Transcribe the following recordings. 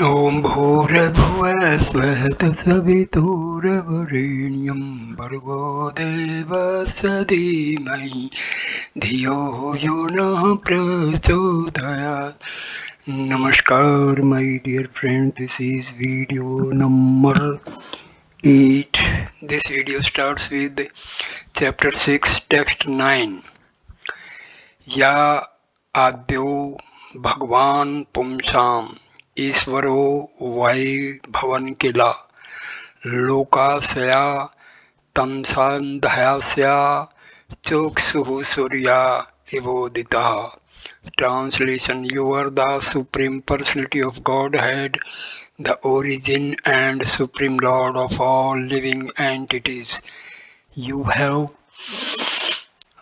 ॐ भूर्भुवः स्वः तत्सवितुर्वरेण्यं भर्गो देवस्य धीमहि धियो यो नः प्रचोदयात्. Namaskar, my dear friend. This is video number 8. This video starts with chapter 6, text 9. या आद्यो भगवान पुंसाम ईश्वरो वै भवन किला लोकास्या तमसान्धयास्या चक्षुः Surya इवोदितः. Translation: You are the Supreme Personality of Godhead, the origin and Supreme Lord of all living entities. You have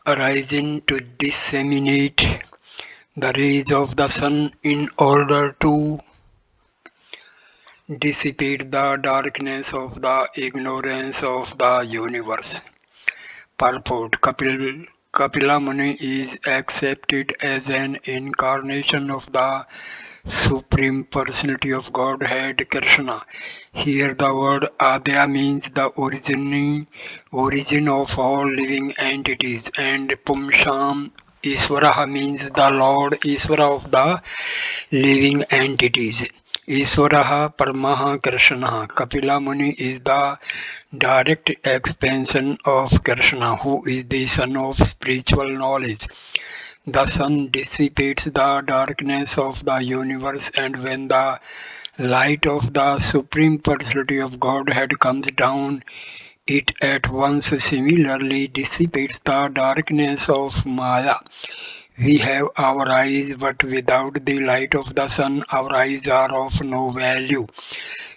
arisen to disseminate the rays of the sun in order to dissipate the darkness of the ignorance of the universe. Purport: Kapila Manu is accepted as an incarnation of the Supreme Personality of Godhead, Krishna. Here the word Adya means the origin of all living entities, and Pumsam Ishvara means the Lord Ishvara of the living entities. Ishvaraha Paramaha Krishna. Kapila Muni is the direct expansion of Krishna, who is the son of spiritual knowledge. The sun dissipates the darkness of the universe, and when the light of the Supreme Personality of Godhead comes down, it at once similarly dissipates the darkness of Maya. We have our eyes, but without the light of the sun, our eyes are of no value.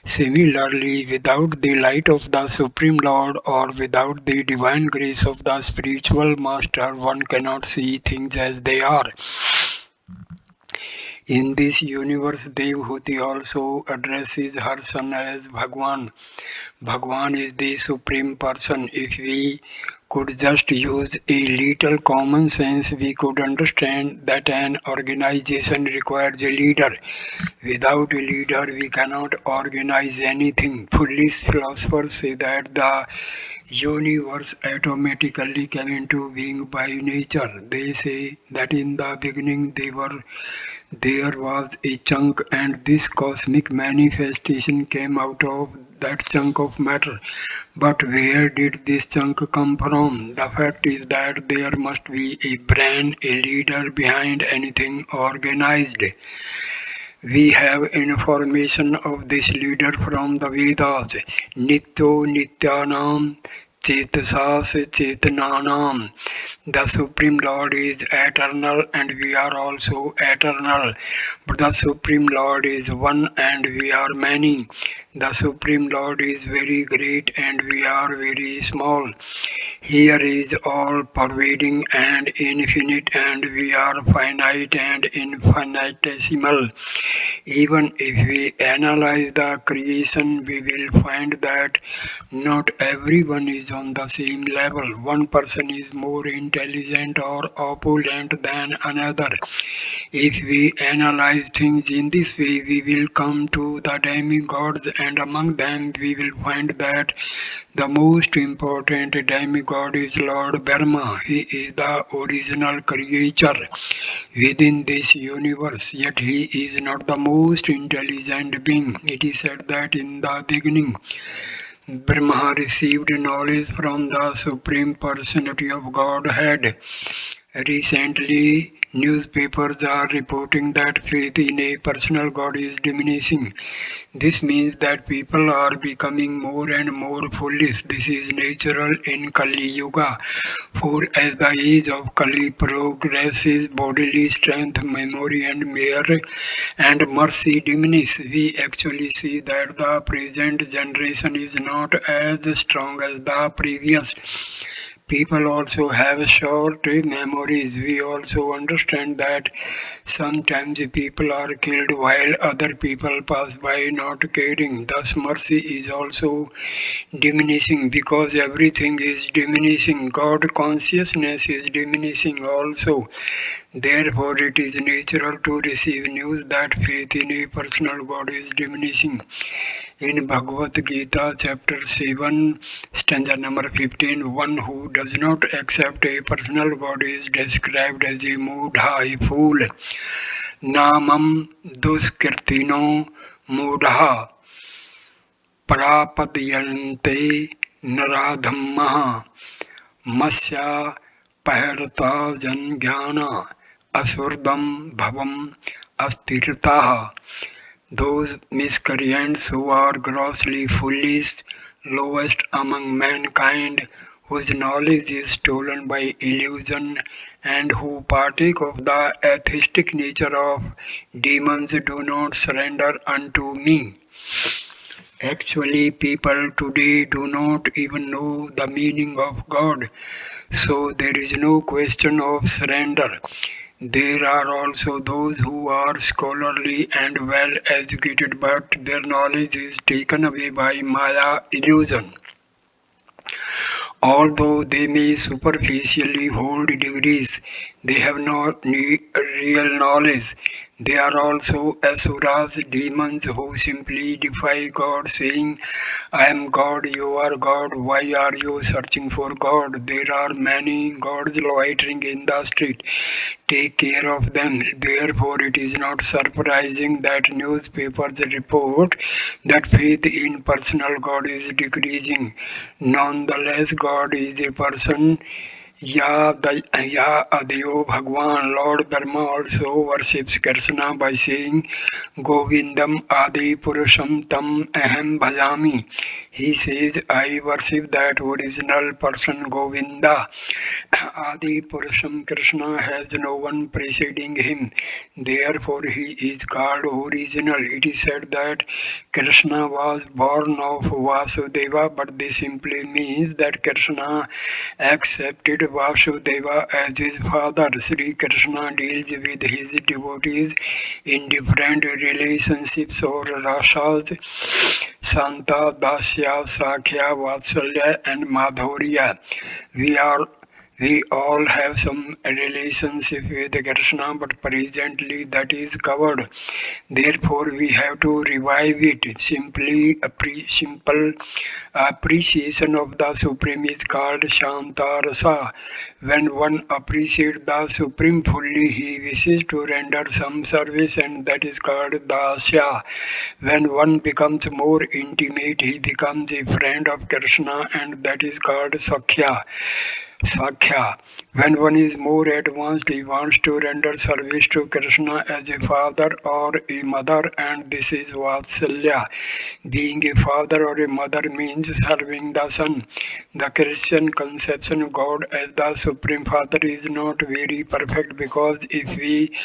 Similarly, without the light of the Supreme Lord or without the divine grace of the spiritual master, one cannot see things as they are. In this universe, Devhuti also addresses her son as Bhagwan. Bhagwan is the Supreme Person. If we could just use a little common sense, we could understand that an organization requires a leader. Without a leader, we cannot organize anything. Foolish philosophers say that the universe automatically came into being by nature. They say that in the beginning there was a chunk, and this cosmic manifestation came out of that chunk of matter. But where did this chunk come from? The fact is that there must be a brain, a leader behind anything organized. We have information of this leader from the Vedas. Nityo Nityanam Chetasas Chetananam. The Supreme Lord is eternal and we are also eternal. But the Supreme Lord is one and we are many. The Supreme Lord is very great and we are very small. Here is all pervading and infinite, and we are finite and infinitesimal. Even if we analyze the creation, we will find that not everyone is on the same level. One person is more intelligent or opulent than another. If we analyze things in this way, we will come to the demigods, and among them we will find that the most important demigod is Lord Brahma. He is the original creature within this universe, yet he is not the most intelligent being. It is said that in the beginning, Brahma received knowledge from the Supreme Personality of Godhead. Recently, newspapers are reporting that faith in a personal God is diminishing. This means that people are becoming more and more foolish. This is natural in Kali Yuga. For as the age of Kali progresses, bodily strength, memory, and merit and mercy diminish. We actually see that the present generation is not as strong as the previous. People also have short memories. We also understand that sometimes people are killed while other people pass by not caring. Thus, mercy is also diminishing because everything is diminishing. God consciousness is diminishing also. Therefore, it is natural to receive news that faith in a personal God is diminishing. In Bhagavadgita, chapter 7, stanza number 15, one who does not accept a personal God is described as a mudha, a fool. Namam duskirtino mudha prapadyante naradhammaha masya paharata janjnana asurdam bhavam astirtaha. Those miscreants who are grossly foolish, lowest among mankind, whose knowledge is stolen by illusion, and who partake of the atheistic nature of demons, do not surrender unto me. Actually, people today do not even know the meaning of God, so there is no question of surrender. There are also those who are scholarly and well educated, but their knowledge is taken away by Maya illusion. Although they may superficially hold degrees, they have no real knowledge. They are also asuras, demons who simply defy God, saying, I am God, you are God, why are you searching for God? There are many gods loitering in the street. Take care of them. Therefore, it is not surprising that newspapers report that faith in personal God is decreasing. Nonetheless, God is a person. Ya Adeo Bhagwan, Lord Dharma also worships Krishna by saying, Govindam Adi Purusham Tam Aham Bhajami. He says, I worship that original person Govinda. Adi Purusham Krishna has no one preceding him, therefore he is called original. It is said that Krishna was born of Vasudeva, but this simply means that Krishna accepted Vasudeva as his father. Sri Krishna deals with his devotees in different relationships or rasas: Santa, Dasya, Sakhya, Vatsalya, and Madhurya. We are we all have some relationship with Krishna, but presently that is covered. Therefore, we have to revive it. Simple appreciation of the Supreme is called Shanta Rasa. When one appreciates the Supreme fully, he wishes to render some service, and that is called Dasya. When one becomes more intimate, he becomes a friend of Krishna, and that is called Sakhya. Sakya. When one is more advanced, he wants to render service to Krishna as a father or a mother, and this is Vatsalya. Being a father or a mother means serving the son. The Christian conception of God as the Supreme Father is not very perfect, because if we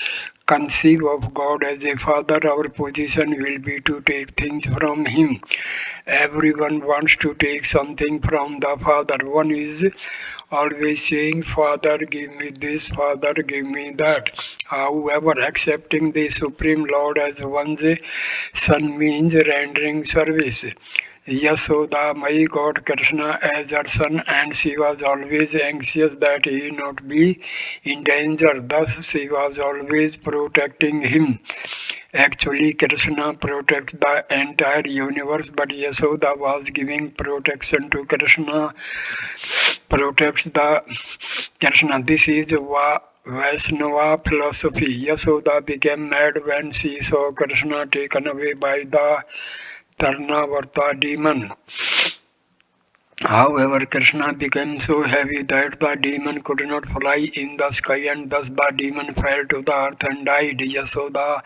conceive of God as a father, our position will be to take things from him. Everyone wants to take something from the father. One is always saying, Father, give me this, Father, give me that. However, accepting the Supreme Lord as one's son means rendering service. Yasoda my got Krishna as her son, and she was always anxious that he not be in danger. Thus, she was always protecting him. Actually, Krishna protects the entire universe, but Yasoda was giving protection to Krishna, protects the Krishna. This is Vaishnava philosophy. Yasoda became mad when she saw Krishna taken away by the Tarnavarta demon. However, Krishna became so heavy that the demon could not fly in the sky, and thus the demon fell to the earth and died. Yasoda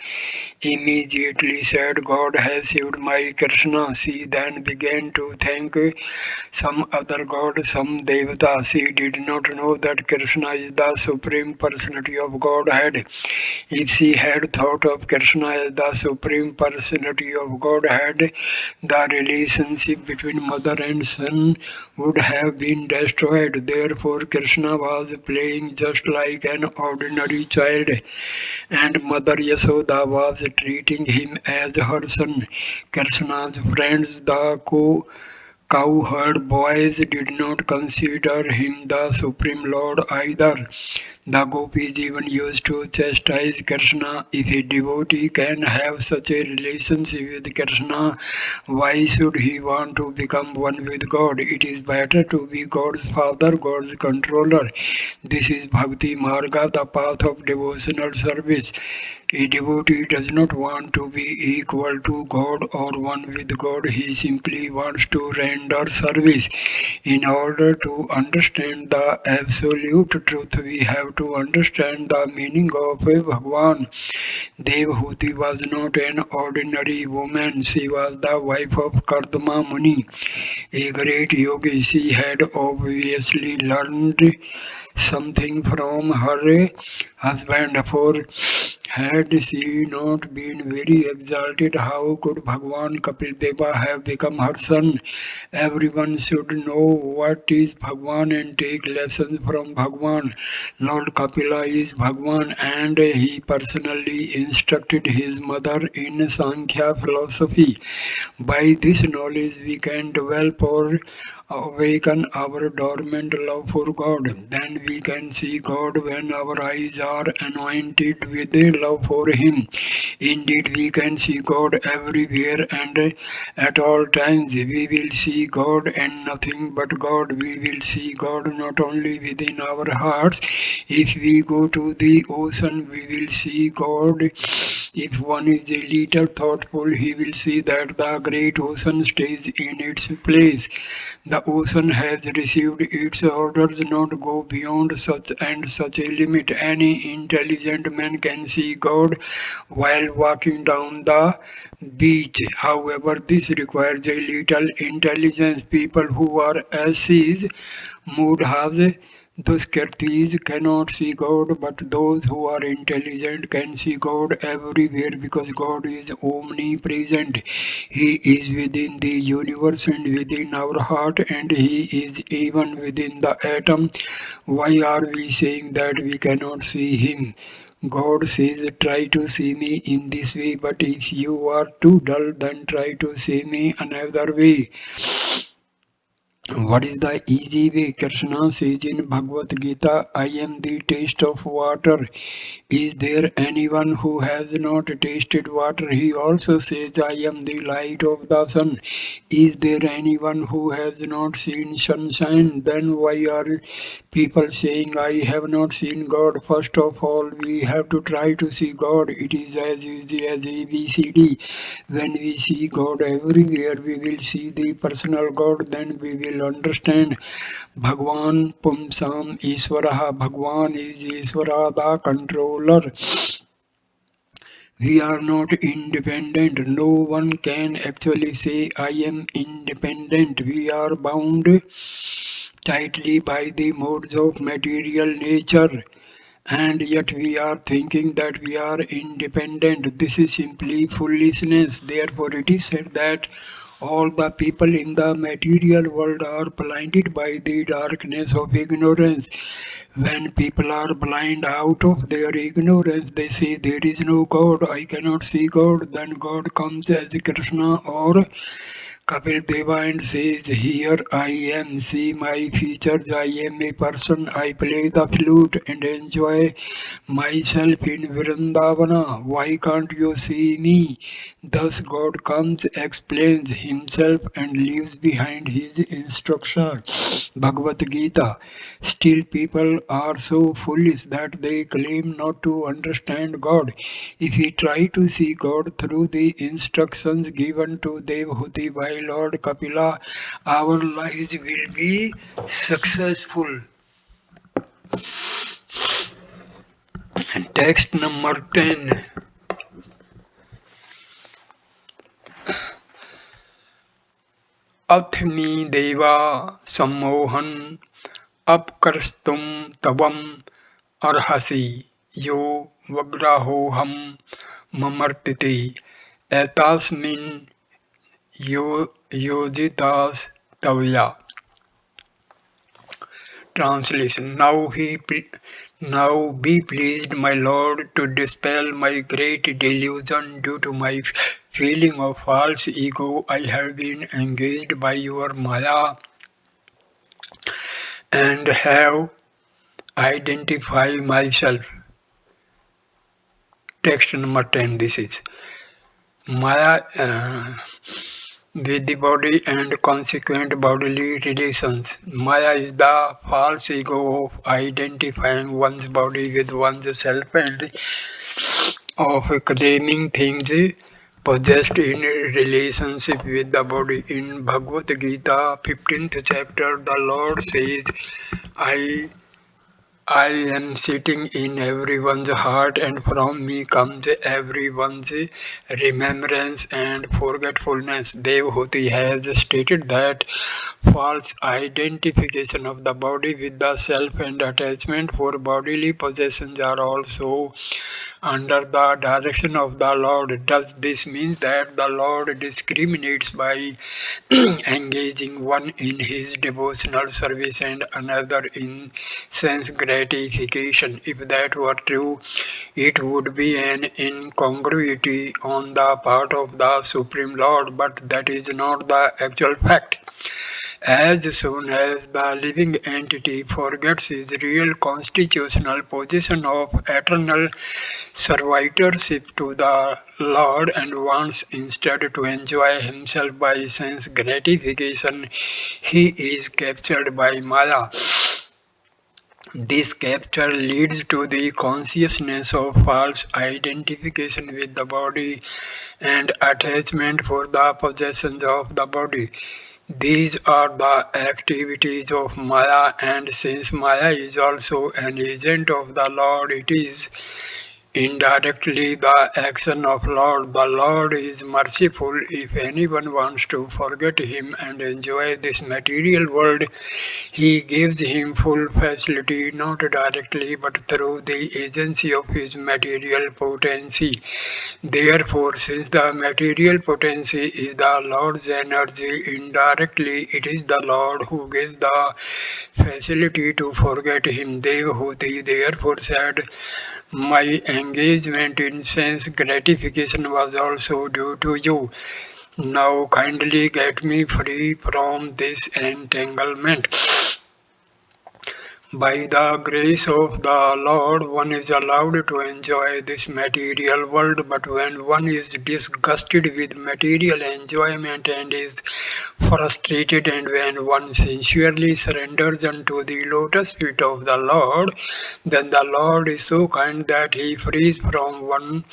immediately said, God has saved my Krishna. She then began to thank some other god, some devata. She did not know that Krishna is the supreme personality of Godhead. If she had thought of Krishna as the supreme personality of Godhead, the relationship between mother and son would have been destroyed. Therefore, Krishna was playing just like an ordinary child, and Mother Yasoda was treating him as her son. Krishna's friends, the cowherd boys, did not consider him the Supreme Lord either. The gopis even used to chastise Krishna. If a devotee can have such a relationship with Krishna, why should he want to become one with God? It is better to be God's father, God's controller. This is Bhakti Marga, the path of devotional service. A devotee does not want to be equal to God or one with God, he simply wants to render service. In order to understand the absolute truth, we have to understand the meaning of a Bhagwan. Devhuti was not an ordinary woman, she was the wife of Kardama Muni, a great yogi. She had obviously learned something from her husband, for had she not been very exalted, how could Bhagwan Kapilava have become her son? Everyone should know what is Bhagwan and take lessons from Bhagwan. Lord Kapila is Bhagwan and he personally instructed his mother in Samkhya philosophy. By this knowledge we can develop or awaken our dormant love for God. Then we can see God when our eyes are anointed with a love for Him. Indeed, we can see God everywhere and at all times. We will see God and nothing but God. We will see God not only within our hearts. If we go to the ocean, we will see God. If one is a little thoughtful, he will see that the great ocean stays in its place. The ocean has received its orders not go beyond such and such a limit. Any intelligent man can see God while walking down the beach. However, this requires a little intelligence. People who are asses, mudhas, those Kirtis cannot see God, but those who are intelligent can see God everywhere because God is omnipresent. He is within the universe and within our heart, and He is even within the atom. Why are we saying that we cannot see Him? God says, try to see me in this way, but if you are too dull, then try to see me another way. What is the easy way? Krishna says in Bhagavad-gita, I am the taste of water. Is there anyone who has not tasted water? He also says, I am the light of the sun. Is there anyone who has not seen sunshine? Then why are people saying, I have not seen God? First of all, we have to try to see God. It is as easy as ABCD. When we see God everywhere, we will see the personal God, then we will understand Bhagwan Pumsam Ishvaraha. Bhagwan is Ishvara, the controller. We are not independent. No one can actually say, I am independent. We are bound tightly by the modes of material nature. And yet we are thinking that we are independent. This is simply foolishness. Therefore, it is said that all the people in the material world are blinded by the darkness of ignorance. When people are blind out of their ignorance, they say there is no God, I cannot see God. Then God comes as Krishna or Kapil and says, here I am, see my features, I am a person, I play the flute and enjoy myself in Vrindavana. Why can't you see me? Thus God comes, explains himself and leaves behind his instructions. Bhagavad Gita. Still people are so foolish that they claim not to understand God. If we try to see God through the instructions given to Devhuti by Lord Kapila, our lives will be successful. Text number 10. Athni deva sammohan apkarstum tavam arhasi yo vagrahoham mamartiti etasmin yojitas tavya. Translation. Now be pleased, my Lord, to dispel my great delusion due to my feeling of false ego. I have been engaged by your Maya and have identify myself. Text number 10. This is Maya with the body and consequent bodily relations. Maya is the false ego of identifying one's body with one's self and of claiming things possessed in relationship with the body. In Bhagavad-gita, 15th chapter, the Lord says, I I am sitting in everyone's heart, and from me comes everyone's remembrance and forgetfulness. Devhuti has stated that false identification of the body with the self and attachment for bodily possessions are also under the direction of the Lord. Does this mean that the Lord discriminates by engaging one in his devotional service and another in sense gratification? If that were true, it would be an incongruity on the part of the Supreme Lord, but that is not the actual fact. As soon as the living entity forgets his real constitutional position of eternal servitorship to the Lord and wants instead to enjoy himself by sense gratification, he is captured by Maya. This capture leads to the consciousness of false identification with the body and attachment for the possessions of the body. These are the activities of Maya, and since Maya is also an agent of the Lord, it is indirectly the action of Lord. The Lord is merciful. If anyone wants to forget him and enjoy this material world, he gives him full facility, not directly but through the agency of his material potency. Therefore, since the material potency is the Lord's energy, indirectly it is the Lord who gives the facility to forget him. Devhuti therefore said, my engagement in sense gratification was also due to you. Now kindly get me free from this entanglement. By the grace of the Lord, one is allowed to enjoy this material world, but when one is disgusted with material enjoyment and is frustrated, and when one sincerely surrenders unto the lotus feet of the Lord, then the Lord is so kind that he frees from one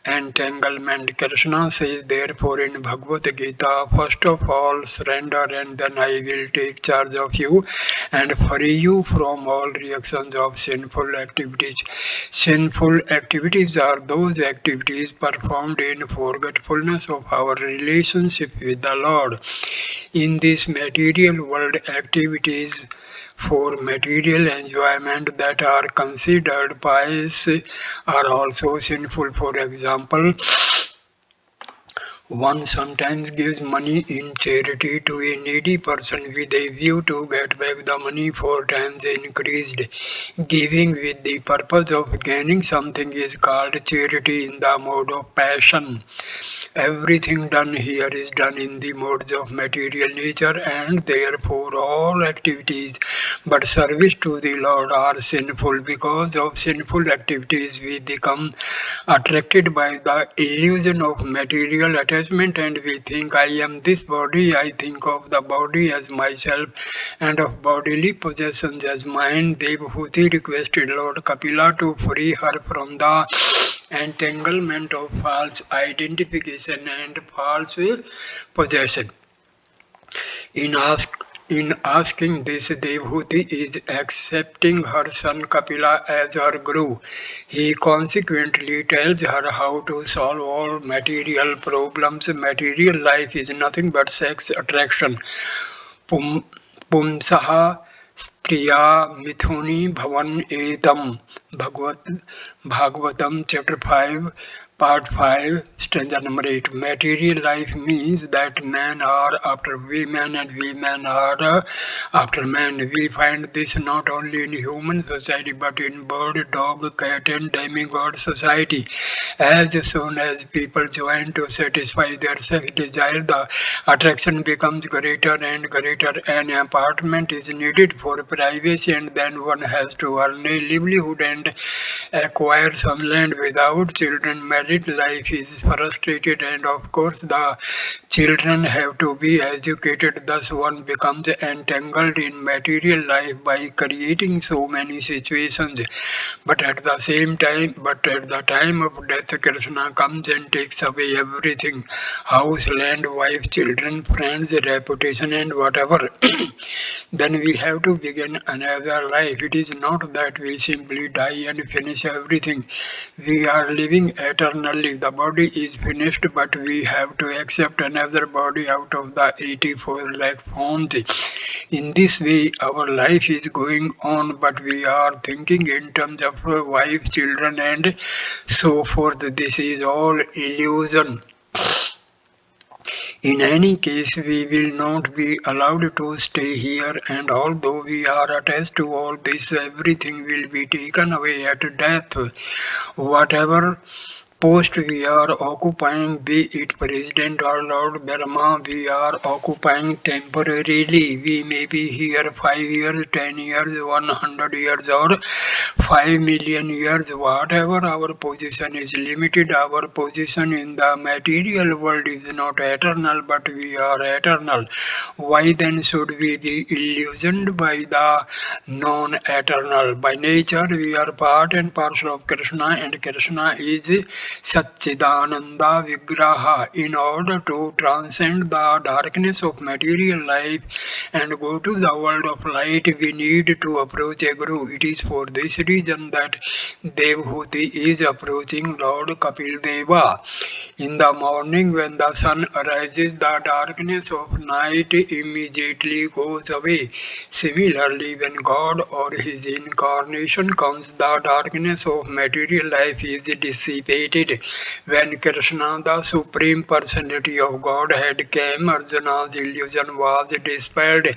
entanglement. Krishna says therefore in Bhagavad Gita, first of all surrender and then I will take charge of you and free you from all reactions of sinful activities. Sinful activities are those activities performed in forgetfulness of our relationship with the Lord. In this material world, activities for material enjoyment that are considered pious are also sinful. For example, one sometimes gives money in charity to a needy person with a view to get back the money 4 times increased. Giving with the purpose of gaining something is called charity in the mode of passion. Everything done here is done in the modes of material nature, and therefore all activities but service to the Lord are sinful. Because of sinful activities, we become attracted by the illusion of material attachment, and we think, I am this body. I think of the body as myself and of bodily possessions as mine. Devhuti requested Lord Kapila to free her from the entanglement of false identification and false possession. In, in asking this, Devhuti is accepting her son Kapila as her guru. He consequently tells her how to solve all material problems. Material life is nothing but sex attraction. Pum, Pumsaha Striya Mithuni Bhavan Etam. Bhagavatam chapter 5 Part 5, stanza number 8. Material life means that men are after women and women are after men. We find this not only in human society but in bird, dog, cat and demigod society. As soon as people join to satisfy their sex desire, the attraction becomes greater and greater. An apartment is needed for privacy, and then one has to earn a livelihood and acquire some land. Without children, married life is frustrated, and of course, the children have to be educated. Thus, one becomes entangled in material life by creating so many situations. But at the time of death, Krishna comes and takes away everything: house, land, wife, children, friends, reputation, and whatever. Then we have to begin another life. It is not that we simply die and finish everything. We are living eternally. The body is finished, but we have to accept another body out of the 84 lakh forms. In this way, our life is going on, but we are thinking in terms of wife, children, and so forth. This is all illusion. In any case, we will not be allowed to stay here, and although we are attached to all this, everything will be taken away at death. Whatever post we are occupying, be it President or Lord Brahma, we are occupying temporarily. We may be here 5 years, 10 years, 100 years, or 5 million years. Whatever our position is limited. Our position in the material world is not eternal, but we are eternal. Why then should we be illusioned by the non-eternal? By nature, we are part and parcel of Krishna, and Krishna is Satchidananda Vigraha. In order to transcend the darkness of material life and go to the world of light, we need to approach a guru. It is for this reason that Devhuti is approaching Lord Kapildeva. In the morning, when the sun arises, the darkness of night immediately goes away. Similarly, when God or his incarnation comes, the darkness of material life is dissipated. When Krishna, the Supreme Personality of Godhead, came, Arjuna's illusion was dispelled.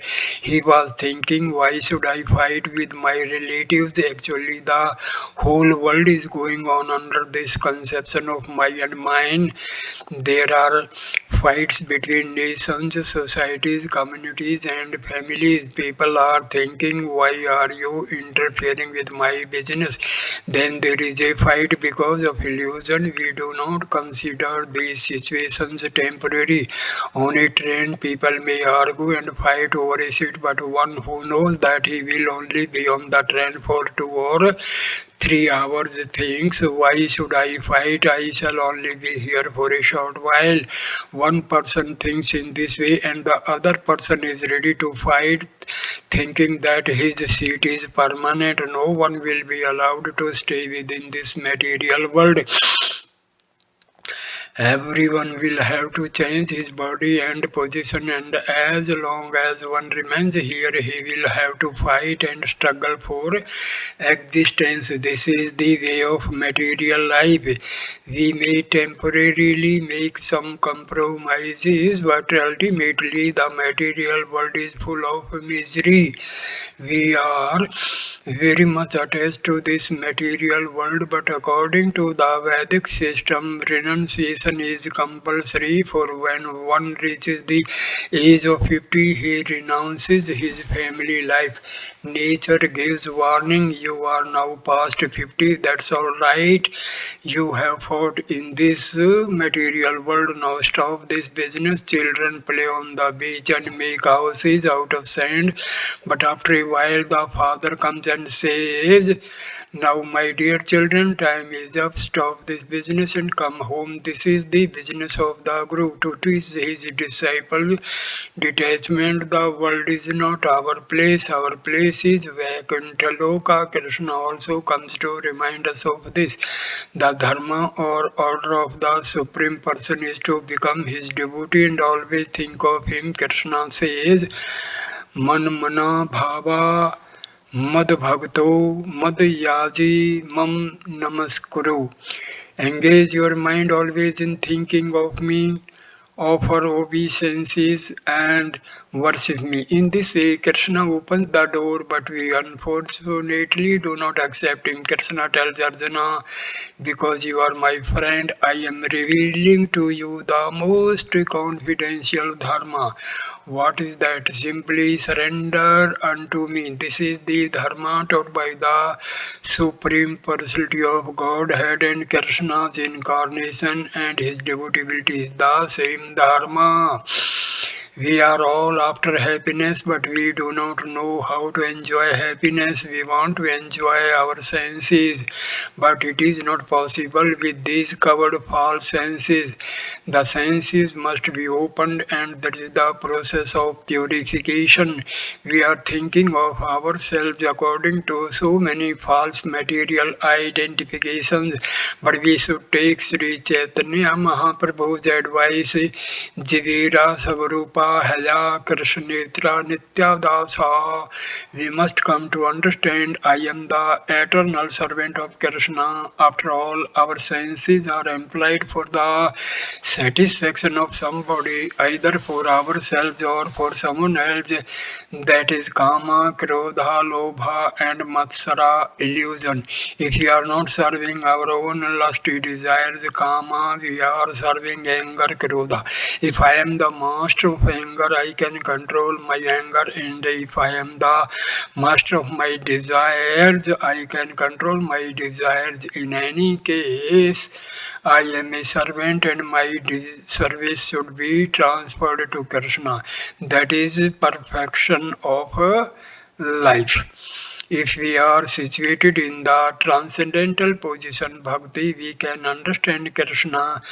He was thinking, why should I fight with my relatives? Actually, the whole world is going on under this conception of my and mine. There are fights between nations, societies, communities, and families. People are thinking, why are you interfering with my business? Then there is a fight because of illusion. We do not consider these situations temporary. On a train, people may argue and fight over a seat, but one who knows that he will only be on the train for 2 or 3 hours thinks, why should I fight? I shall only be here for a short while. One person thinks in this way, and the other person is ready to fight, thinking that his seat is permanent. No one will be allowed to stay within this material world. Everyone will have to change his body and position, and as long as one remains here, he will have to fight and struggle for existence. This is the way of material life. We may temporarily make some compromises, but ultimately the material world is full of misery. We are very much attached to this material world, but according to the Vedic system, renunciation is compulsory. For when one reaches the age of 50, he renounces his family life. Nature gives warning, you are now past 50, that's alright. You have fought in this material world, now stop this business. Children play on the beach and make houses out of sand, but after a while the father comes and says, now, my dear children, time is up. Stop this business and come home. This is the business of the Guru, to teach his disciple detachment. The world is not our place. Our place is Vaikuntha Loka. Krishna also comes to remind us of this. The Dharma or order of the Supreme Person is to become his devotee and always think of him. Krishna says, Man mana bhava mad bhagto mad yaji mam namaskuru. Engage your mind always in thinking of me, offer obeisances and worship me. In this way, Krishna opens the door, but we unfortunately do not accept him. Krishna tells Arjuna, because you are my friend, I am revealing to you the most confidential dharma. What is that? Simply surrender unto me. This is the dharma taught by the Supreme Personality of Godhead, and Krishna's incarnation and his devotability is the same dharma. We are all after happiness, but we do not know how to enjoy happiness. We want to enjoy our senses, but it is not possible with these covered false senses. The senses must be opened, and that is the process of purification. We are thinking of ourselves according to so many false material identifications, but we should take Sri Chaitanya Mahaprabhu's advice. Jivira Savarupa Haya Krishnitra Nityadasa. We must come to understand I am the eternal servant of Krishna. After all, our senses are employed for the satisfaction of somebody, either for ourselves or for someone else. That is Kama, Krodha, Lobha, and Matsara illusion. If we are not serving our own lusty desires, Kama, we are serving anger, Krodha. If I am the master of anger, I can control my anger, and if I am the master of my desires, I can control my desires. In any case, I am a servant, and my service should be transferred to Krishna. That is perfection of life. If we are situated in the transcendental position bhakti, we can understand Krishna.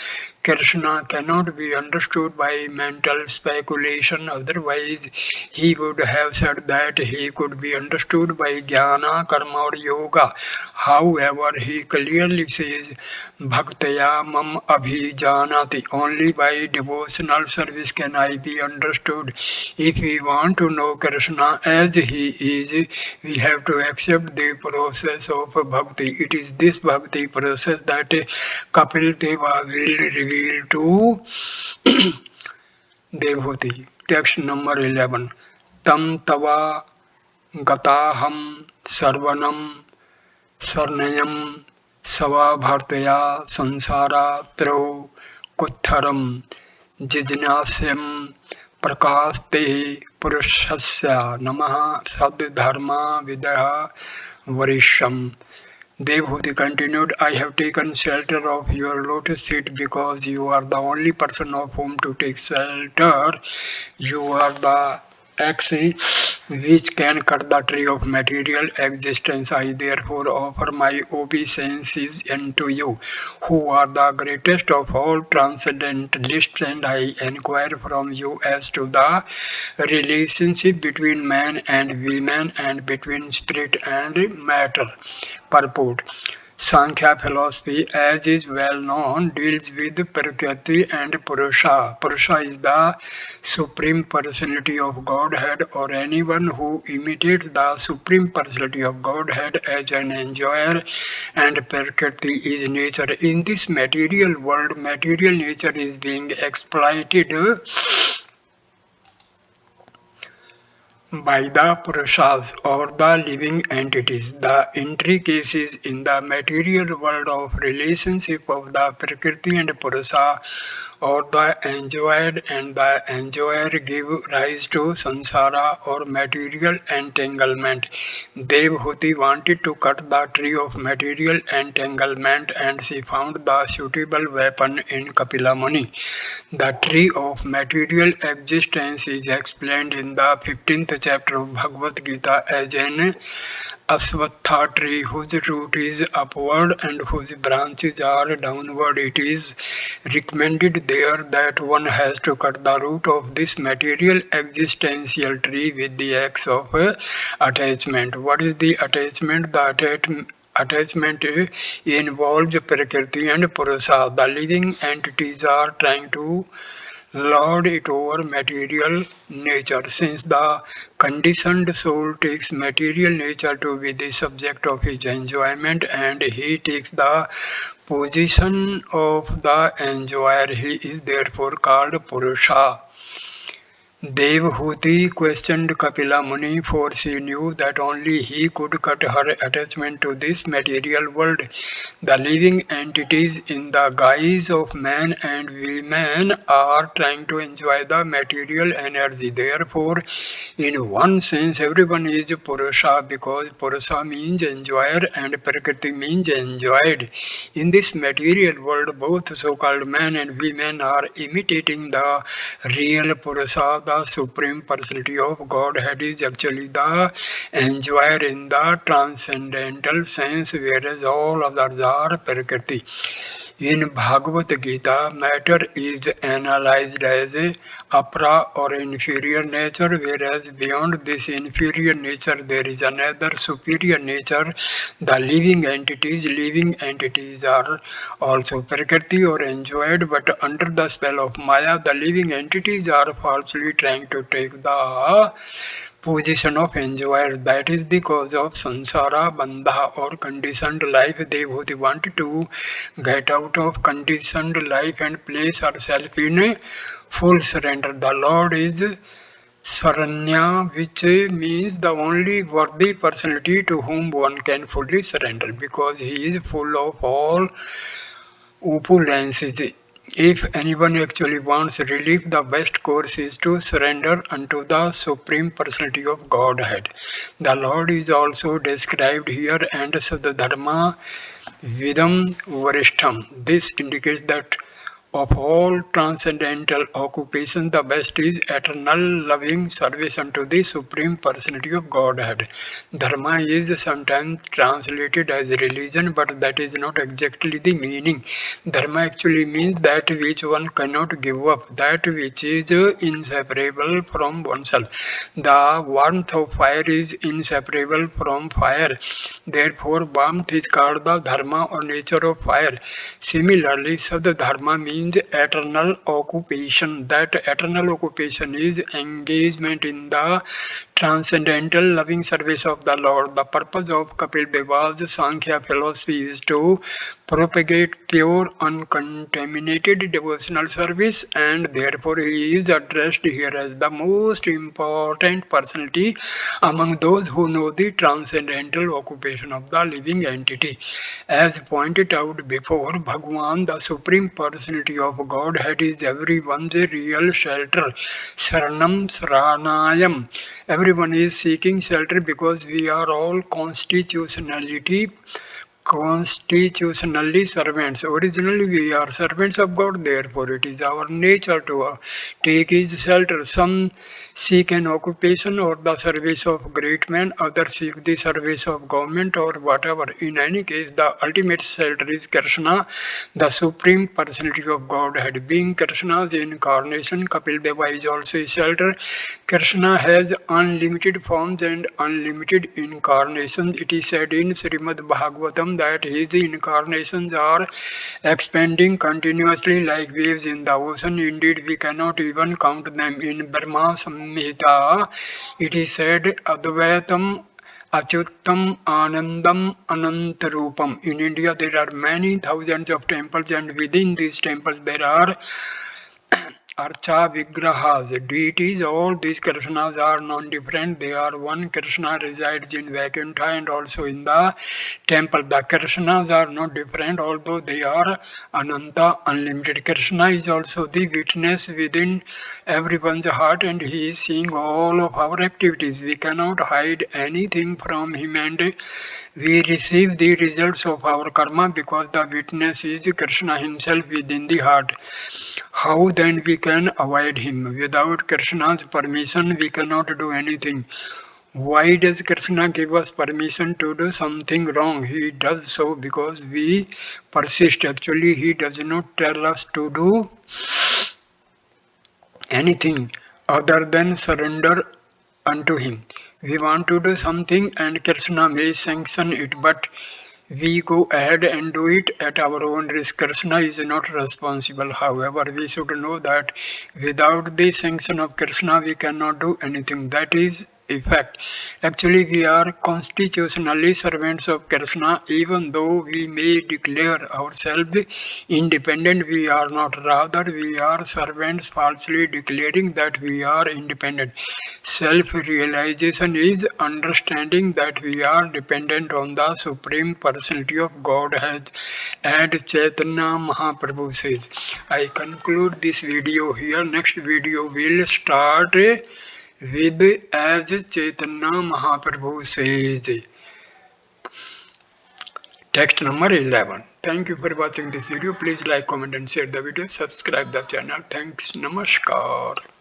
Krishna cannot be understood by mental speculation, otherwise, he would have said that he could be understood by jnana, karma, or yoga. However, he clearly says, Bhaktaya mam abhijanati. Only by devotional service can I be understood. If we want to know Krishna as he is, we have to accept the process of bhakti. It is this bhakti process that Kapil Deva will reveal to devotee. Text number 11. Tam tava gataham sarvanam sarnayam savabhartaya sansara trau kuttharam जिज्ञास्यं प्रकाशते पुरुषस्य नमः सद्धर्मा विदः वरिष्ठम्. Devhuti continued, I have taken shelter of your lotus feet because you are the only person of whom to take shelter. You are the axe which can cut the tree of material existence. I therefore offer my obeisances unto you, who are the greatest of all transcendentalists, and I inquire from you as to the relationship between man and woman and between spirit and matter. Purport. Samkhya philosophy, as is well known, deals with Prakriti and Purusha. Purusha is the Supreme Personality of Godhead, or anyone who imitates the Supreme Personality of Godhead as an enjoyer, and Prakriti is nature. In this material world, material nature is being exploited by the Purushas or the living entities. The intricacies in the material world of relationship of the Prakriti and Purusha, or the enjoyed and the enjoyer, give rise to samsara or material entanglement. Devhuti wanted to cut the tree of material entanglement, and she found the suitable weapon in Kapila Muni. The tree of material existence is explained in the 15th chapter of Bhagavadgita as an Aswatha tree whose root is upward and whose branches are downward. It is recommended there that one has to cut the root of this material existential tree with the axe of attachment. What is the attachment? The attachment involves Prakriti and Purusha. The living entities are trying to lord it over material nature. Since the conditioned soul takes material nature to be the subject of his enjoyment, and he takes the Position of the enjoyer. He is therefore called Purusha. Devhuti questioned Kapila Muni, for she knew that only he could cut her attachment to this material world. The living entities in the guise of men and women are trying to enjoy the material energy. Therefore, in one sense, everyone is Purusha, because Purusha means enjoyer and Prakriti means enjoyed. In this material world, both so-called men and women are imitating the real Purusha. The Supreme Personality of Godhead is actually the enjoyer in the transcendental sense, whereas all others are Prakriti. In Bhagavad-Gita, matter is analyzed as a apra or inferior nature, whereas beyond this inferior nature there is another superior nature, the living entities. Living entities are also Prakriti or enjoyed, but under the spell of Maya, the living entities are falsely trying to take the position of enjoyer. That is the cause of samsara bandha or conditioned life. Devhuti wanted to get out of conditioned life and place herself in a full surrender. The Lord is Saranya, which means the only worthy personality to whom one can fully surrender, because he is full of all opulences. If anyone actually wants relief, the best course is to surrender unto the Supreme Personality of Godhead. The Lord is also described here, and Dharma Vidam Varishtham. This indicates that of all transcendental occupations, the best is eternal loving service unto the Supreme Personality of Godhead. Dharma is sometimes translated as religion, but that is not exactly the meaning. Dharma actually means that which one cannot give up, that which is inseparable from oneself. The warmth of fire is inseparable from fire. Therefore, warmth is called the dharma or nature of fire. Similarly, Dharma means eternal occupation. That eternal occupation is engagement in the transcendental loving service of the Lord. The purpose of Kapilavastu's Sankhya philosophy is to propagate pure, uncontaminated devotional service, and therefore he is addressed here as the most important personality among those who know the transcendental occupation of the living entity. As pointed out before, Bhagwan, the Supreme Personality of Godhead, is everyone's real shelter. Saranam Saranayam. Everyone is seeking shelter because we are all constitutionally servants. Originally, we are servants of God, therefore, it is our nature to take His shelter. Some seek an occupation or the service of great men, others seek the service of government or whatever. In any case, the ultimate shelter is Krishna, the Supreme Personality of Godhead. Being Krishna's incarnation, Kapildeva is also a shelter. Krishna has unlimited forms and unlimited incarnations. It is said in Srimad Bhagavatam that his incarnations are expanding continuously like waves in the ocean. Indeed, we cannot even count them. In Brahma Samhita, it is said Advaitam Achyutam Anandam Anantarupam. In India, there are many thousands of temples, and within these temples, there are Archa Vigrahas, deities. All these Krishnas are non-different. They are one. Krishna resides in Vaikuntha and also in the temple. The Krishnas are not different, although they are Ananta, unlimited. Krishna is also the witness within everyone's heart, and he is seeing all of our activities. We cannot hide anything from him, and we receive the results of our karma because the witness is Krishna himself within the heart. How then we can avoid him? Without Krishna's permission, we cannot do anything. Why does Krishna give us permission to do something wrong? He does so because we persist. Actually, he does not tell us to do anything other than surrender unto him. We want to do something and Krishna may sanction it, but we go ahead and do it at our own risk. Krishna is not responsible. However, we should know that without the sanction of Krishna, we cannot do anything. That is effect. Actually, we are constitutionally servants of Krishna, even though we may declare ourselves independent, we are not. Rather, we are servants falsely declaring that we are independent. Self-realization is understanding that we are dependent on the Supreme Personality of Godhead, and Chaitanya Mahaprabhu says. I conclude this video here. Next video will start with as Chaitanya Mahaprabhu says. Text number 11. Thank you for watching this video. Please like, comment and share the video. Subscribe the channel. Thanks. Namaskar.